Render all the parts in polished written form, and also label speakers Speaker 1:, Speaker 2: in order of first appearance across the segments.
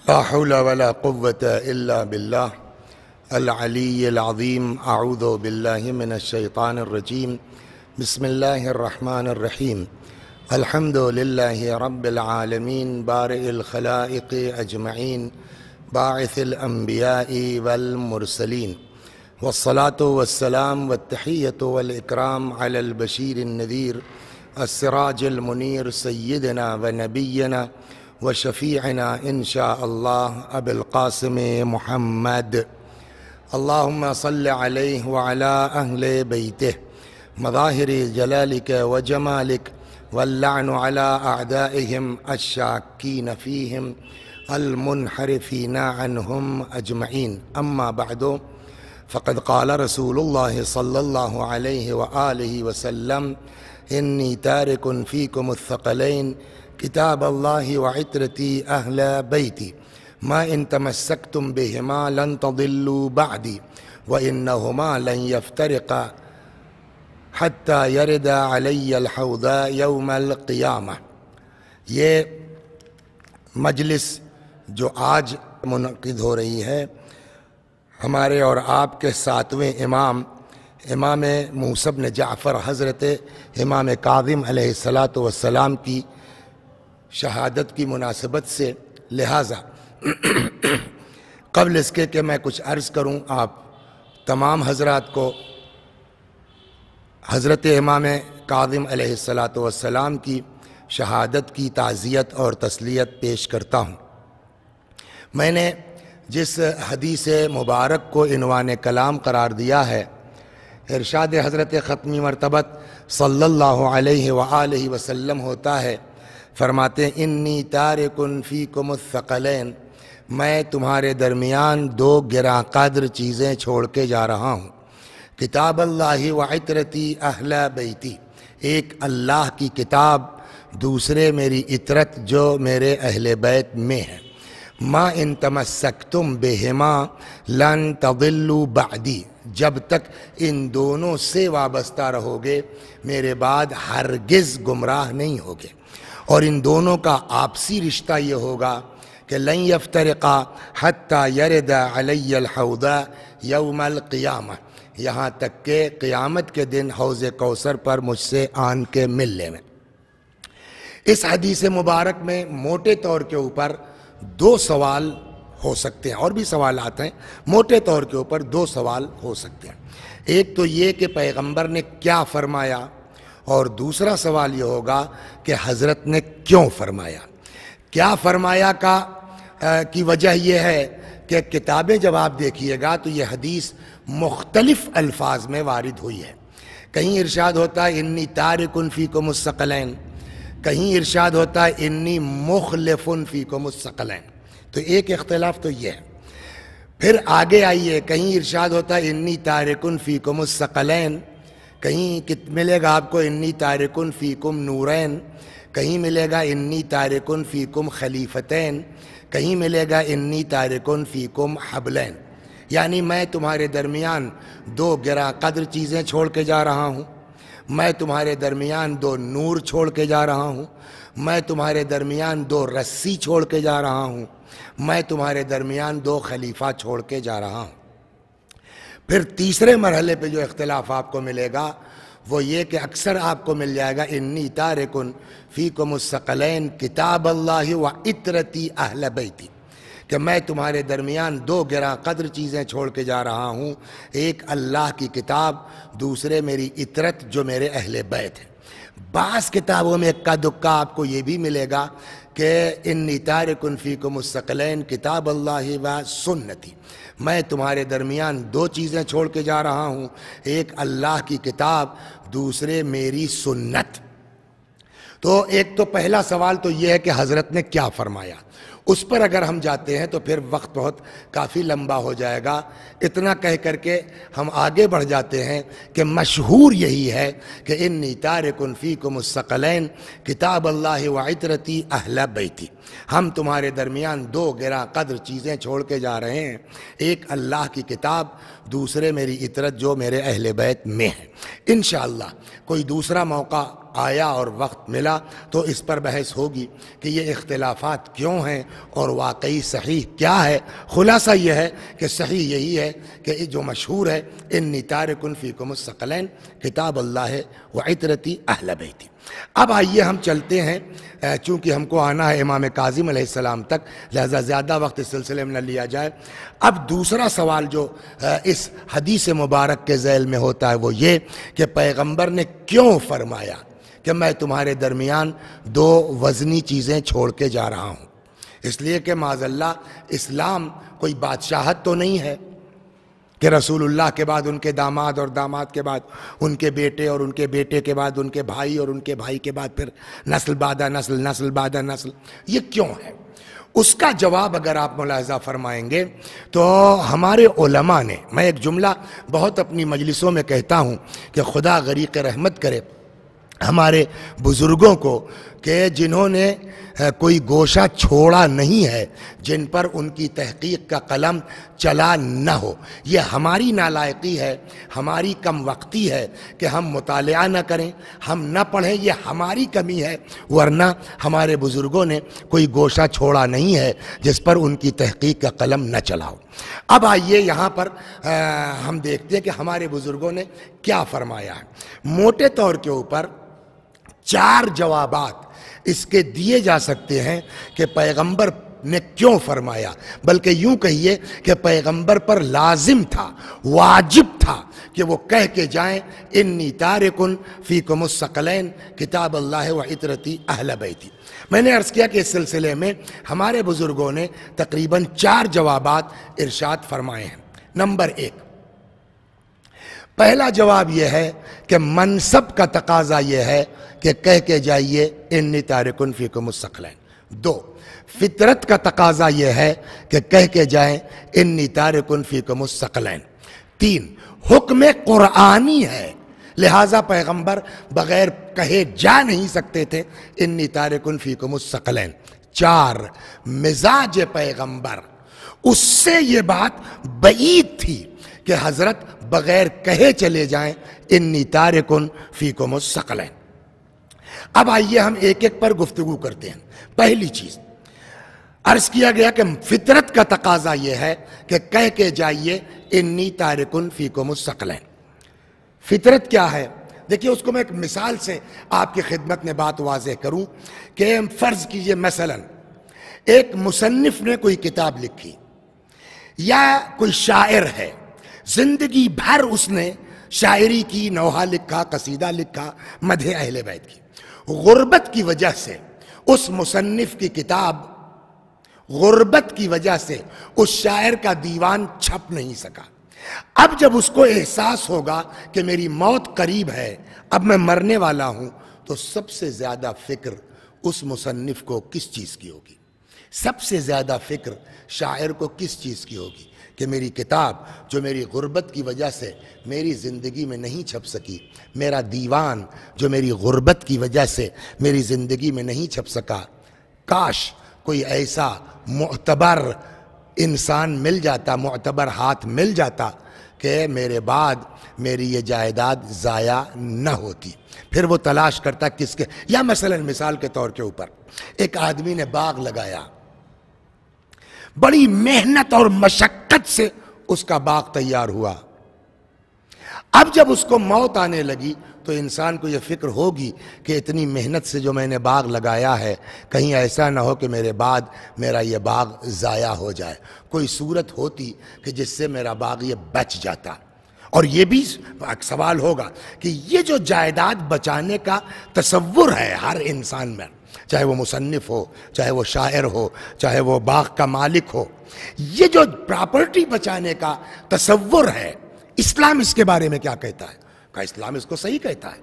Speaker 1: لا حول ولا قوة إلا بالله العلي العظيم. أعوذ بالله من الشيطان الرجيم. بسم الله الرحمن الرحيم. الحمد لله رب العالمين بارئ الخلائق أجمعين باعث الأنبياء والمرسلين، والصلاة والسلام والتحية والإكرام على البشير النذير السراج المنير سيدنا ونبينا وشفيعنا إن شاء الله أبي القاسم محمد. اللهم صل عليه وعلى أهل بيته مظاهر جلالك وجمالك، واللعن على أعدائهم الشاكين فيهم المنحرفين عنهم أجمعين. أما بعد، فقد قال رسول الله صلى الله عليه وآله وسلم: إني تارك فيكم الثقلين كتاب الله وعترتي أهل بيتي، ما إن تمسكتم بهما لن تضلوا بعدي، وإنهما لن يفترقا حتى يرد علي الحوض يوم القيامة. یہ مجلس جو آج منعقد ہو رہی ہے، ہمارے اور آپ کے ساتویں امام موسیٰ بن جعفر حضرت امام کاظم علیہ السلام کی شہادت کی مناسبت سے، لہٰذا قبل اس کے کہ میں کچھ عرض کروں، آپ تمام حضرات کو حضرت امام کاظم علیہ السلام کی شہادت کی تعزیت اور تسلیت پیش کرتا ہوں۔ میں نے جس حدیث مبارک کو عنوان کلام قرار دیا ہے، ارشاد حضرت ختمی مرتبت صلی اللہ علیہ وآلہ وسلم ہوتا ہے، فرماتے ہیں: انی تارکن فیکم الثقلین، میں تمہارے درمیان دو گراں قدر چیزیں چھوڑ کے جا رہا ہوں، کتاب اللہ وعترتی اہل بیتی، ایک اللہ کی کتاب، دوسرے میری عطرت جو میرے اہل بیت میں ہے، ما ان تمسکتم بہما لن تضلوا بعدی، جب تک ان دونوں سے وابستہ رہو گے میرے بعد ہرگز گمراہ نہیں ہوگے، اور ان دونوں کا آپسی رشتہ یہ ہوگا کہ لن یفترقا حتی یرد علی الحوض یوم القیامہ، یہاں تک کہ قیامت کے دن حوض کوثر پر مجھ سے آن کے ملنے میں۔ اس حدیث مبارک میں موٹے طور کے اوپر دو سوال ہو سکتے ہیں، اور بھی سوالات ہیں، موٹے طور کے اوپر دو سوال ہو سکتے ہیں۔ ایک تو یہ کہ پیغمبر نے کیا فرمایا، اور دوسرا سوال یہ ہوگا کہ حضرت نے کیوں فرمایا۔ کیا فرمایا کی وجہ یہ ہے کہ کتابیں جب آپ دیکھیے گا تو یہ حدیث مختلف الفاظ میں وارد ہوئی ہے۔ کہیں ارشاد ہوتا ہے انی تارکن فیکم الثقلین، کہیں ارشاد ہوتا ہے انی مخلفن فیکم الثقلین، تو ایک اختلاف تو یہ ہے۔ پھر آگے آئیے، کہیں ارشاد ہوتا ہے انی تارکن فیکم الثقلین، کہیں ملے گا آپ کو انی تارکن فیکم نورین، کہیں ملے گا انی تارکن فیکم خلیفتین، کہیں ملے گا انی تارکن فیکم حبلین، یعنی میں تمہارے درمیان دو گراں قدر چیزیں چھوڑ کے جا رہا ہوں، میں تمہارے درمیان دو نور چھوڑ کے جا رہا ہوں، میں تمہارے درمیان دو رسی چھوڑ کے جا رہا ہوں، میں تمہارے درمیان دو خلیفہ چھوڑ کے جا رہا ہوں۔ پھر تیسرے مرحلے پہ جو اختلاف آپ کو ملے گا وہ یہ کہ اکثر آپ کو مل جائے گا انی تارکن فیکم الثقلین کتاب اللہ وعترتی اہل بیتی، کہ میں تمہارے درمیان دو گراں قدر چیزیں چھوڑ کے جا رہا ہوں، ایک اللہ کی کتاب، دوسرے میری عطرت جو میرے اہل بیت ہے۔ بعض کتابوں میں اکا دکا آپ کو یہ بھی ملے گا کہ انی تارکن فیکم الثقلین کتاب اللہ و سنتی، میں تمہارے درمیان دو چیزیں چھوڑ کے جا رہا ہوں، ایک اللہ کی کتاب، دوسرے میری سنت۔ تو ایک تو پہلا سوال تو یہ ہے کہ حضرت نے کیا فرمایا، اس پر اگر ہم جاتے ہیں تو پھر وقت بہت کافی لمبا ہو جائے گا، اتنا کہہ کر کے ہم آگے بڑھ جاتے ہیں کہ مشہور یہی ہے کہ انی تارکن فیکم الثقلین کتاب اللہ وعترتی اہل بیتی، ہم تمہارے درمیان دو گراں قدر چیزیں چھوڑ کے جا رہے ہیں، ایک اللہ کی کتاب، دوسرے میری عطرت جو میرے اہل بیت میں ہے۔ انشاءاللہ کوئی دوسرا موقع آیا اور وقت ملا تو اس پر بحث ہوگی کہ یہ اختلافات کیوں ہیں اور واقعی صحیح کیا ہے۔ خلاصہ یہ ہے کہ صحیح یہی ہے کہ جو مشہور ہے انی تارک فیکم الثقلین کتاب اللہ و عطرتی اہل بیتی۔ اب آئیے ہم چلتے ہیں، چونکہ ہم کو آنا ہے امام کاظم علیہ السلام تک، لہذا زیادہ وقت اس سلسلے میں نہ لیا جائے۔ اب دوسرا سوال جو اس حدیث مبارک کے ذیل میں ہوتا ہے وہ یہ کہ پیغمبر نے کیوں فرمایا کہ میں تمہارے درمیان دو وزنی چیزیں چھوڑ کے جا رہا ہوں؟ اس لیے کہ معاذ اللہ اسلام کوئی بادشاہت تو نہیں ہے کہ رسول اللہ کے بعد ان کے داماد اور داماد کے بعد ان کے بیٹے اور ان کے بیٹے کے بعد ان کے بھائی اور ان کے بھائی کے بعد پھر نسل بعد نسل، نسل بعد نسل۔ یہ کیوں ہے؟ اس کا جواب اگر آپ ملاحظہ فرمائیں گے تو ہمارے علماء نے، میں ایک جملہ بہت اپنی مجلسوں میں کہتا ہوں کہ خدا غریق رحمت کرے ہمارے بزرگوں کو کہ جنہوں نے کوئی گوشہ چھوڑا نہیں ہے جن پر ان کی تحقیق کا قلم چلا نہ ہو۔ یہ ہماری نالائقی ہے، ہماری کم وقتی ہے کہ ہم مطالعہ نہ کریں، ہم نہ پڑھیں، یہ ہماری کمی ہے، ورنہ ہمارے بزرگوں نے کوئی گوشہ چھوڑا نہیں ہے جس پر ان کی تحقیق کا قلم نہ چلاؤ۔ اب آئیے یہاں پر ہم دیکھتے ہیں کہ ہمارے بزرگوں نے کیا فرمایا ہے۔ موٹے طور کے اوپر 4 جوابات اس کے دیے جا سکتے ہیں کہ پیغمبر نے کیوں فرمایا، بلکہ یوں کہیے کہ پیغمبر پر لازم تھا، واجب تھا کہ وہ کہہ کے جائیں انی تارکن فیکم الثقلین کتاب اللہ و عطرتی اہل بیتی۔ میں نے عرض کیا کہ اس سلسلے میں ہمارے بزرگوں نے تقریباً 4 جوابات ارشاد فرمائے ہیں۔ نمبر 1، پہلا جواب یہ ہے کہ منصب کا تقاضا یہ ہے کہ کہہ کے جائیے انی تارکن فیکم الثقلین۔ 2، فطرت کا تقاضا یہ ہے کہ کہہ کے جائیں انی تارکن فیکم الثقلین۔ 3، حکم قرآنی ہے، لہٰذا پیغمبر بغیر کہے جا نہیں سکتے تھے انی تارکن فیکم الثقلین۔ 4، مزاج پیغمبر، اس سے یہ بات بعید تھی کہ حضرت بغیر کہے چلے جائیں انی تارکن فیکم الثقلین۔ اب آئیے ہم ایک ایک پر گفتگو کرتے ہیں۔ پہلی چیز عرض کیا گیا کہ فطرت کا تقاضا یہ ہے کہ کہہ کے جائیے انی تارکن فیکم الثقلین۔ فطرت کیا ہے؟ دیکھیے اس کو میں ایک مثال سے آپ کی خدمت میں بات واضح کروں کہ فرض کیجئے مثلا ایک مصنف نے کوئی کتاب لکھی یا کوئی شاعر ہے، زندگی بھر اس نے شاعری کی، نوحہ لکھا، قصیدہ لکھا، مدح اہل بیت کی۔ غربت کی وجہ سے اس مصنف کی کتاب، غربت کی وجہ سے اس شاعر کا دیوان چھپ نہیں سکا۔ اب جب اس کو احساس ہوگا کہ میری موت قریب ہے، اب میں مرنے والا ہوں، تو سب سے زیادہ فکر اس مصنف کو کس چیز کی ہوگی؟ سب سے زیادہ فکر شاعر کو کس چیز کی ہوگی کہ میری کتاب جو میری غربت کی وجہ سے میری زندگی میں نہیں چھپ سکی، میرا دیوان جو میری غربت کی وجہ سے میری زندگی میں نہیں چھپ سکا، کاش کوئی ایسا معتبر انسان مل جاتا، معتبر ہاتھ مل جاتا کہ میرے بعد میری یہ جائیداد ضائع نہ ہوتی۔ پھر وہ تلاش کرتا کس کے، یا مثلا مثال کے طور کے اوپر ایک آدمی نے باغ لگایا، بڑی محنت اور مشقت سے اس کا باغ تیار ہوا۔ اب جب اس کو موت آنے لگی تو انسان کو یہ فکر ہوگی کہ اتنی محنت سے جو میں نے باغ لگایا ہے کہیں ایسا نہ ہو کہ میرے بعد میرا یہ باغ ضائع ہو جائے، کوئی صورت ہوتی کہ جس سے میرا باغ یہ بچ جاتا۔ اور یہ بھی سوال ہوگا کہ یہ جو جائیداد بچانے کا تصور ہے ہر انسان میں، چاہے وہ مصنف ہو، چاہے وہ شاعر ہو، چاہے وہ باغ کا مالک ہو، یہ جو پراپرٹی بچانے کا تصور ہے، اسلام اس کے بارے میں کیا کہتا ہے؟ کہ اسلام اس کو صحیح کہتا ہے،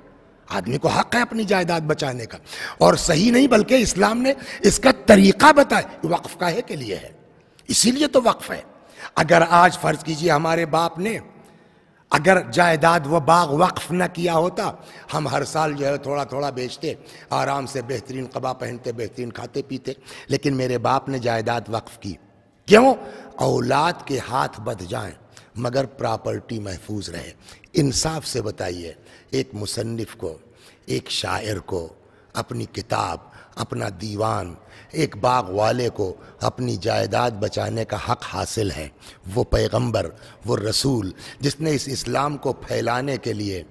Speaker 1: آدمی کو حق ہے اپنی جائیداد بچانے کا، اور صحیح نہیں بلکہ اسلام نے اس کا طریقہ بتایا، وقف کاہے کے لیے ہے، اسی لیے تو وقف ہے۔ اگر آج فرض کیجئے ہمارے باپ نے اگر جائیداد وہ باغ وقف نہ کیا ہوتا، ہم ہر سال جو ہے تھوڑا تھوڑا بیچتے، آرام سے بہترین قبا پہنتے، بہترین کھاتے پیتے، لیکن میرے باپ نے جائیداد وقف کی۔ کیوں؟ اولاد کے ہاتھ بدھ جائیں، مگر پراپرٹی محفوظ رہے۔ انصاف سے بتائیے، ایک مصنف کو، ایک شاعر کو اپنی کتاب، اپنا دیوان، ایک باغ والے کو اپنی جائیداد بچانے کا حق حاصل ہے۔ وہ پیغمبر، وہ رسول جس نے اس اسلام کو پھیلانے کے لیے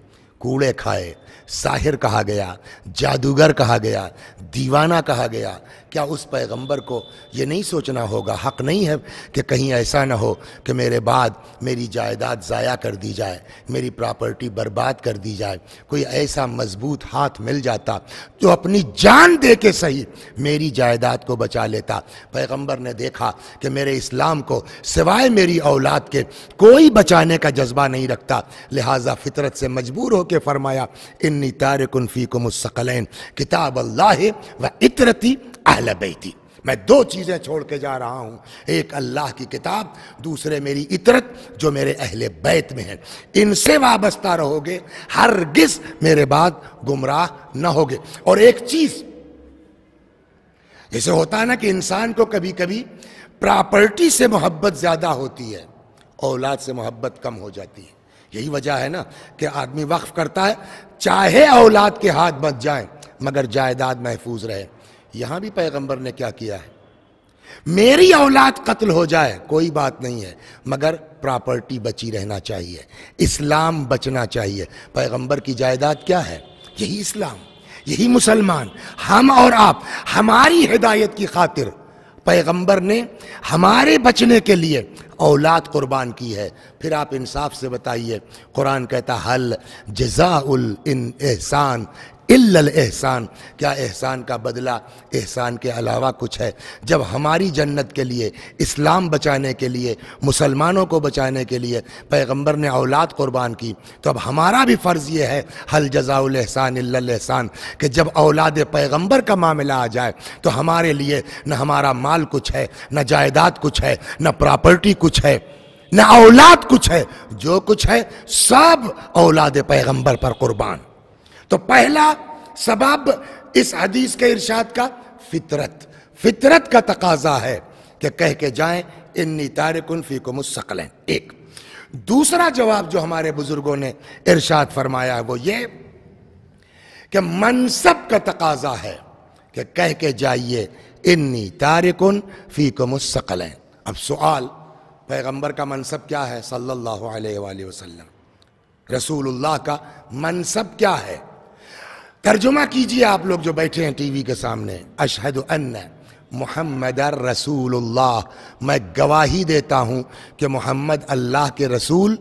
Speaker 1: کوڑے کھائے، ساحر کہا گیا، جادوگر کہا گیا، دیوانہ کہا گیا، کیا اس پیغمبر کو یہ نہیں سوچنا ہوگا، حق نہیں ہے کہ کہیں ایسا نہ ہو کہ میرے بعد میری جائیداد ضائع کر دی جائے، میری پراپرٹی برباد کر دی جائے؟ کوئی ایسا مضبوط ہاتھ مل جاتا جو اپنی جان دے کے صحیح میری جائیداد کو بچا لیتا۔ پیغمبر نے دیکھا کہ میرے اسلام کو سوائے میری اولاد کے کوئی بچانے کا جذبہ نہیں رکھتا، لہٰذا فطرت سے مجبور ہو کے فرمایا انی تارک فیکم الثقلین کتاب اللہ و عترتی اہل بیتی، میں دو چیزیں چھوڑ کے جا رہا ہوں، ایک اللہ کی کتاب، دوسرے میری عطرت جو میرے اہل بیت میں ہے، ان سے وابستہ رہو گے، ہرگز میرے بعد گمراہ نہ ہوگے۔ اور ایک چیز جیسے ہوتا ہے نا کہ انسان کو کبھی کبھی پراپرٹی سے محبت زیادہ ہوتی ہے، اولاد سے محبت کم ہو جاتی ہے۔ یہی وجہ ہے نا کہ آدمی وقف کرتا ہے چاہے اولاد کے ہاتھ بچ جائیں مگر جائیداد محفوظ رہے۔ یہاں بھی پیغمبر نے کیا کیا ہے، میری اولاد قتل ہو جائے کوئی بات نہیں ہے مگر پراپرٹی بچی رہنا چاہیے، اسلام بچنا چاہیے۔ پیغمبر کی جائیداد کیا ہے؟ یہی اسلام، یہی مسلمان، ہم اور آپ، ہماری ہدایت کی خاطر پیغمبر نے ہمارے بچنے کے لیے اولاد قربان کی ہے۔ پھر آپ انصاف سے بتائیے، قرآن کہتا حل جزاء الاحسان الا الاحسان، کیا احسان کا بدلہ احسان کے علاوہ کچھ ہے؟ جب ہماری جنت کے لیے، اسلام بچانے کے لیے، مسلمانوں کو بچانے کے لیے پیغمبر نے اولاد قربان کی، تو اب ہمارا بھی فرض یہ ہے حل جزاء الاحسان الا الاحسان کہ جب اولاد پیغمبر کا معاملہ آ جائے تو ہمارے لیے نہ ہمارا مال کچھ ہے، نہ جائیداد کچھ ہے، نہ پراپرٹی کچھ ہے، نہ اولاد کچھ ہے، جو کچھ ہے سب اولاد پیغمبر پر قربان۔ تو پہلا سبب اس حدیث کے ارشاد کا فطرت کا تقاضا ہے کہ کہہ کے جائیں انی تارک فیکم الثقلین۔ ایک دوسرا جواب جو ہمارے بزرگوں نے ارشاد فرمایا ہے وہ یہ کہ منصب کا تقاضا ہے کہ کہہ کے جائیے انی تارک فیکم الثقلین۔ اب سوال، پیغمبر کا منصب کیا ہے صلی اللہ علیہ وآلہ وسلم؟ رسول اللہ کا منصب کیا ہے؟ ترجمہ کیجئے آپ لوگ جو بیٹھے ہیں ٹی وی کے سامنے، اشہد ان محمد رسول اللہ، میں گواہی دیتا ہوں کہ محمد اللہ کے رسول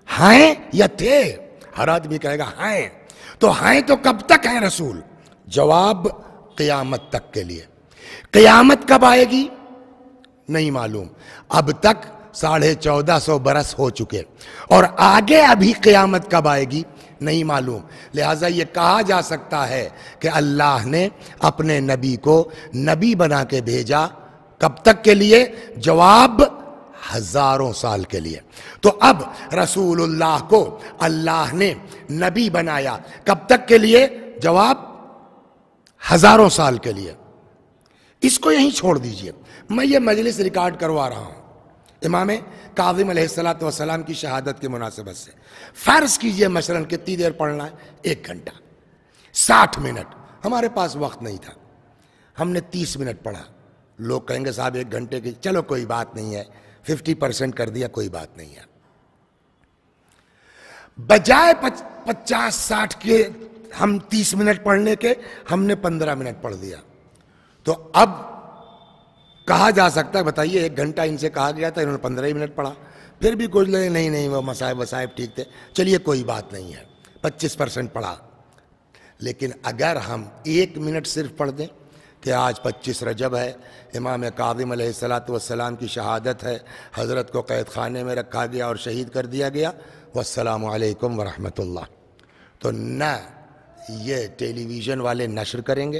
Speaker 1: ہیں یا تھے؟ ہر آدمی کہے گا ہیں، تو ہیں تو کب تک ہیں رسول؟ جواب قیامت تک کے لیے۔ قیامت کب آئے گی نہیں معلوم، اب تک 1450 برس ہو چکے، اور آگے ابھی قیامت کب آئے گی نہیں معلوم۔ لہٰذا یہ کہا جا سکتا ہے کہ اللہ نے اپنے نبی کو نبی بنا کے بھیجا، کب تک کے لیے؟ جواب ہزاروں سال کے لیے۔ تو اب رسول اللہ کو اللہ نے نبی بنایا کب تک کے لیے؟ جواب ہزاروں سال کے لیے۔ اس کو یہیں چھوڑ دیجئے، میں یہ مجلس ریکارڈ کروا رہا ہوں امام کاظم علیہ السلام کی شہادت کی مناسبت سے۔ فرض کیجئے مثلاً کتنی دیر پڑھنا ہے؟ 1 گھنٹہ 60 منٹ، ہمارے پاس وقت نہیں تھا، ہم نے 30 منٹ پڑھا۔ لوگ کہیں گے صاحب 1 گھنٹے کی، چلو کوئی بات نہیں ہے، 50% کر دیا، کوئی بات نہیں ہے۔ بجائے 50-60 کے ہم 30 منٹ پڑھنے کے، ہم نے 15 منٹ پڑھ دیا۔ تو اب کہا جا سکتا ہے، بتائیے 1 گھنٹہ ان سے کہا گیا تھا، انہوں نے 15 ہی منٹ پڑھا۔ پھر بھی کچھ لے نہیں وہ مسائب ٹھیک تھے، چلیے کوئی بات نہیں ہے، 25% پڑھا۔ لیکن اگر ہم 1 منٹ صرف پڑھ دیں کہ آج 25 رجب ہے، امام کاظم علیہ السلام کی شہادت ہے، حضرت کو قید خانے میں رکھا گیا اور شہید کر دیا گیا، والسلام علیکم ورحمۃ اللہ، تو نہ یہ ٹیلی ویژن والے نشر کریں گے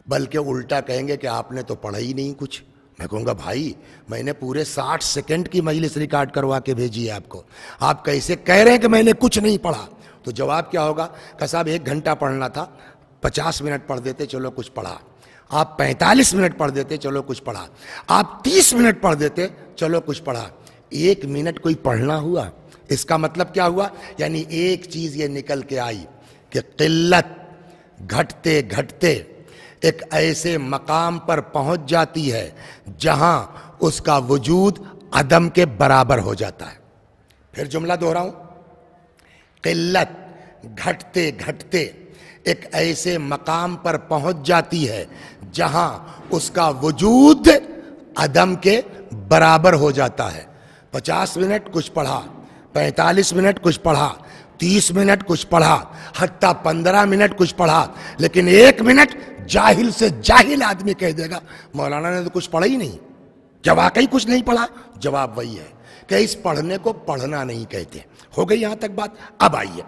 Speaker 1: بلکہ الٹا کہیں گے کہ آپ نے تو پڑھا ہی نہیں کچھ۔ میں کہوں گا بھائی میں نے پورے 60 سیکنڈ کی مجلس ریکارڈ کروا کے بھیجی ہے آپ کو، آپ کیسے کہہ رہے ہیں کہ میں نے کچھ نہیں پڑھا؟ تو جواب کیا ہوگا کہ صاحب 1 گھنٹہ پڑھنا تھا، 50 منٹ پڑھ دیتے چلو کچھ پڑھا، آپ 45 منٹ پڑھ دیتے چلو کچھ پڑھا، آپ 30 منٹ پڑھ دیتے چلو کچھ پڑھا، 1 منٹ کوئی پڑھنا ہوا، اس کا مطلب کیا ہوا؟ یعنی ایک چیز یہ نکل کے آئی کہ قلت گھٹتے گھٹتے ایک ایسے مقام پر پہنچ جاتی ہے جہاں اس کا وجود عدم کے برابر ہو جاتا ہے۔ پھر جملہ دوہراؤں، قلت گھٹتے گھٹتے ایک ایسے مقام پر پہنچ جاتی ہے جہاں اس کا وجود عدم کے برابر ہو جاتا ہے۔ 50 منٹ کچھ پڑھا، 45 منٹ کچھ پڑھا، 30 منٹ کچھ پڑھا، حتیٰ 15 منٹ کچھ پڑھا، لیکن 1 منٹ جاہل سے جاہل آدمی کہہ دے گا مولانا نے تو کچھ پڑھا ہی نہیں۔ کیا واقعی کچھ نہیں پڑھا؟ جواب وہی ہے کہ اس پڑھنے کو پڑھنا نہیں کہتے۔ ہو گئی یہاں تک بات؟ اب آئیے،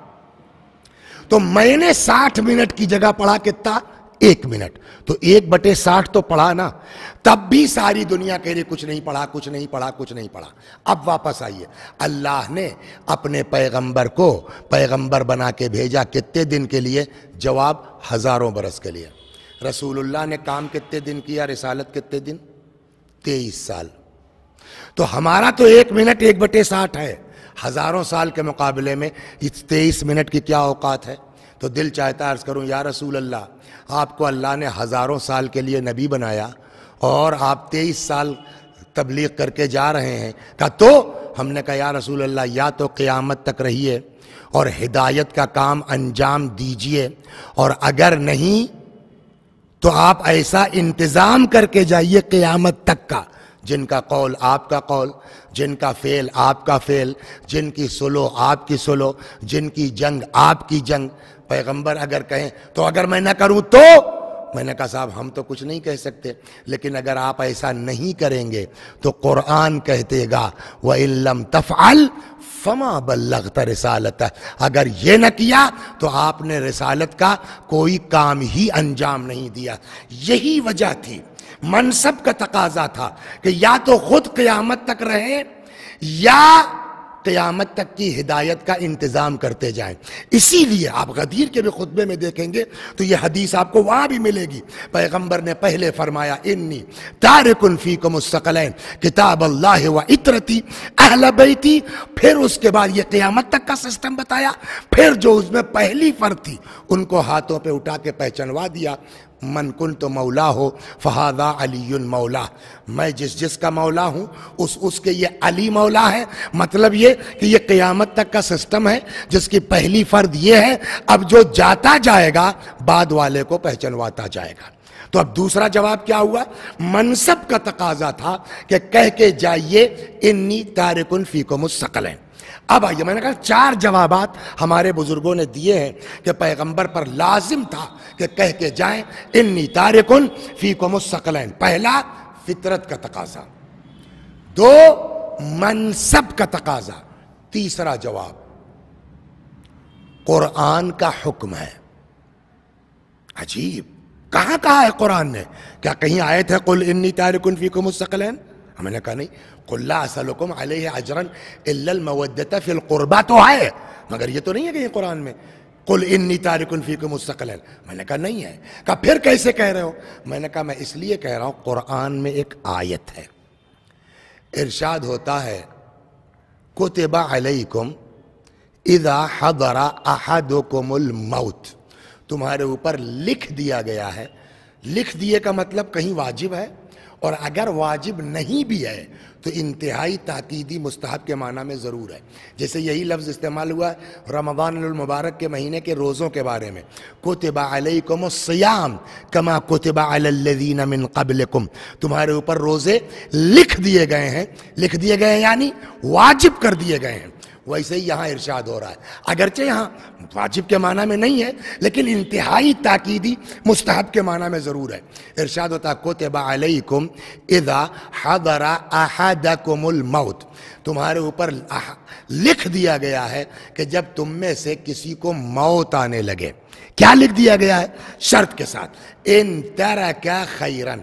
Speaker 1: تو میں نے 60 منٹ کی جگہ پڑھا کتنا؟ 1 منٹ، تو 1/60 تو پڑھا نا، تب بھی ساری دنیا کہہ رہی کچھ نہیں پڑھا، کچھ نہیں پڑھا، کچھ نہیں پڑھا۔ اب واپس آئیے، اللہ نے اپنے پیغمبر کو پیغمبر بنا کے بھیجا کتنے دن کے لیے؟ جواب، ہزاروں برس کے لیے۔ رسول اللہ نے کام کتنے دن کیا؟ رسالت کتنے دن؟ 23 سال۔ تو ہمارا تو 1 منٹ 1/60 ہے، ہزاروں سال کے مقابلے میں اس 23 منٹ کی کیا اوقات ہے؟ تو دل چاہتا عرض کروں یا رسول اللہ، آپ کو اللہ نے ہزاروں سال کے لیے نبی بنایا اور آپ 23 سال تبلیغ کر کے جا رہے ہیں، کہا تو ہم نے کہا یا رسول اللہ یا تو قیامت تک رہیے اور ہدایت کا کام انجام دیجئے، اور اگر نہیں تو آپ ایسا انتظام کر کے جائیے قیامت تک کا، جن کا قول آپ کا قول، جن کا فعل آپ کا فعل، جن کی سلو آپ کی سلو، جن کی جنگ آپ کی جنگ۔ پیغمبر اگر کہیں تو اگر میں نہ کروں تو؟ میں نے کہا صاحب ہم تو کچھ نہیں کہہ سکتے، لیکن اگر آپ ایسا نہیں کریں گے تو قرآن کہتے گا وَإِن لَّمْ تَفْعَلْ فَمَا بَلَّغْتَ رِسَالَتَهُ، اگر یہ نہ کیا تو آپ نے رسالت کا کوئی کام ہی انجام نہیں دیا۔ یہی وجہ تھی، منصب کا تقاضا تھا کہ یا تو خود قیامت تک رہیں یا قیامت تک کی ہدایت کا انتظام کرتے جائیں۔ اسی لیے آپ غدیر کے بھی خطبے میں دیکھیں گے تو یہ حدیث آپ کو وہاں بھی ملے گی۔ پیغمبر نے پہلے فرمایا انی تارکن فیکم الثقلین کتاب اللہ و عطرتی اہل بیتی، پھر اس کے بعد یہ قیامت تک کا سسٹم بتایا، پھر جو اس میں پہلی فرد تھی ان کو ہاتھوں پہ اٹھا کے پہچنوا دیا، من کنت مولا ہو فہذا علی مولا، میں جس کا مولا ہوں اس کے یہ علی مولا ہے۔ مطلب یہ کہ یہ قیامت تک کا سسٹم ہے جس کی پہلی فرد یہ ہے، اب جو جاتا جائے گا بعد والے کو پہچنواتا جائے گا۔ تو اب دوسرا جواب کیا ہوا؟ منصب کا تقاضا تھا کہ کہہ کے جائیے انی تارکن فیکم الثقلین۔ اب آئیے، میں نے کہا 4 جوابات ہمارے بزرگوں نے دیے ہیں کہ پیغمبر پر لازم تھا کہ کہہ کے جائیں انی تارکن فیکم الثقلین۔ پہلا، فطرت کا تقاضا، 2 منصب کا تقاضا، تیسرا جواب قرآن کا حکم ہے۔ عجیب، کہاں کہا ہے قرآن نے؟ کیا کہیں آیت ہے قل انی تارکن فیکم الثقلین؟ ہم نے کہا نہیں، قل لا اسألکم علیہ اجرا الا المودۃ فی القربى تو ہے، مگر یہ تو نہیں ہے کہ یہ قرآن میں قل انی تارکن فیکم الثقلین۔ میں نے کہا نہیں ہے۔ کہا پھر کیسے کہہ رہے ہو؟ میں نے کہا میں اس لیے کہہ رہا ہوں، قرآن میں ایک آیت ہے، ارشاد ہوتا ہے کتب علیکم اذا حضر احدکم الموت، تمہارے اوپر لکھ دیا گیا ہے۔ لکھ دیے کا مطلب کہیں واجب ہے، اور اگر واجب نہیں بھی ہے تو انتہائی تاکیدی مستحب کے معنی میں ضرور ہے۔ جیسے یہی لفظ استعمال ہوا ہے رمضان المبارک کے مہینے کے روزوں کے بارے میں، کتب علیکم الصیام کما کتب علی الذین من قبلکم، تمہارے اوپر روزے لکھ دیے گئے ہیں۔ لکھ دیے گئے ہیں یعنی واجب کر دیے گئے ہیں۔ ویسے ہی یہاں ارشاد ہو رہا ہے، اگرچہ یہاں واجب کے معنی میں نہیں ہے لیکن انتہائی تاکیدی مستحب کے معنی میں ضرور ہے۔ ارشاد ہوتا ہے کتب علیکم اذا حضر احدکم الموت، تمہارے اوپر لکھ دیا گیا ہے کہ جب تم میں سے کسی کو موت آنے لگے۔ کیا لکھ دیا گیا ہے؟ شرط کے ساتھ، ان ترک خیرا،